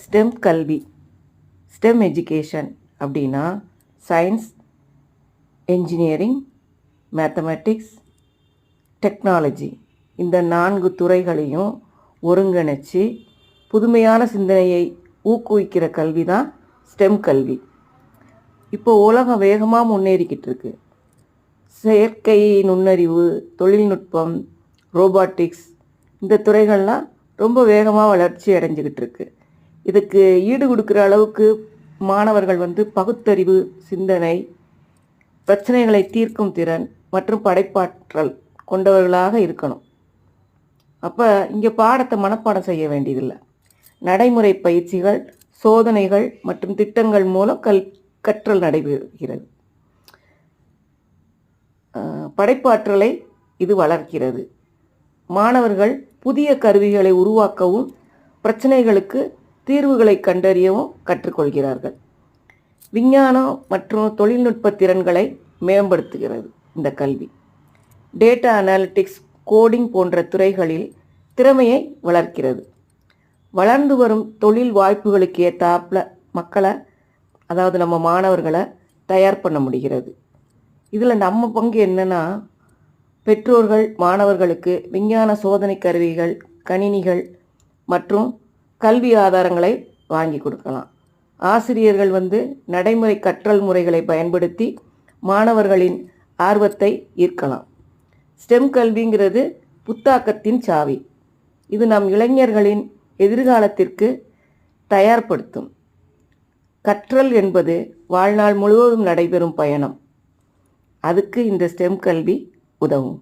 Stem கல்வி, stem education அப்படின்னா science, engineering, mathematics, technology இந்த 4 துறைகளையும் ஒருங்கிணைச்சி புதுமையான சிந்தனையை ஊக்குவிக்கிற கல்வி தான் ஸ்டெம் கல்வி. இப்போ உலகம் வேகமாக முன்னேறிக்கிட்டு இருக்கு. செயற்கை நுண்ணறிவு, தொழில்நுட்பம், ரோபாட்டிக்ஸ் இந்த துறைகள்லாம் ரொம்ப வேகமாக வளர்ச்சி அடைஞ்சிக்கிட்டு இருக்கு. இதுக்கு ஈடு கொடுக்குற அளவுக்கு மாணவர்கள் பகுத்தறிவு, சிந்தனை, பிரச்சனைகளை தீர்க்கும் திறன் மற்றும் படைப்பாற்றல் கொண்டவர்களாக இருக்கணும். அப்போ இங்கே பாடத்தை மனப்பாடம் செய்ய வேண்டியதில்லை. நடைமுறை பயிற்சிகள், சோதனைகள் மற்றும் திட்டங்கள் மூலம் கற்றல் நடைபெறுகிறது. படைப்பாற்றலை இது வளர்க்கிறது. மாணவர்கள் புதிய கருவிகளை உருவாக்கவும் பிரச்சனைகளுக்கு தீர்வுகளை கண்டறியவும் கற்றுக்கொள்கிறார்கள். விஞ்ஞானம் மற்றும் தொழில்நுட்ப திறன்களை மேம்படுத்துகிறது இந்த கல்வி. டேட்டா அனாலிட்டிக்ஸ், கோடிங் போன்ற துறைகளில் திறமையை வளர்க்கிறது. வளர்ந்து வரும் தொழில் வாய்ப்புகளுக்கு ஏற்றாப்புல மக்களை, அதாவது நம்ம மாணவர்களை தயார் பண்ண முடிகிறது. இதில் நம்ம பங்கு என்னென்னா, பெற்றோர்கள் மாணவர்களுக்கு விஞ்ஞான சோதனை கருவிகள், கணினிகள் மற்றும் கல்வி ஆதாரங்களை வாங்கி கொடுக்கலாம். ஆசிரியர்கள் நடைமுறை கற்றல் முறைகளை பயன்படுத்தி மாணவர்களின் ஆர்வத்தை ஈர்க்கலாம். ஸ்டெம் கல்விங்கிறது புத்தாக்கத்தின் சாவி. இது நம் இளைஞர்களின் எதிர்காலத்திற்கு தயார்படுத்தும். கற்றல் என்பது வாழ்நாள் முழுவதும் நடைபெறும் பயணம். அதுக்கு இந்த ஸ்டெம் கல்வி உதவும்.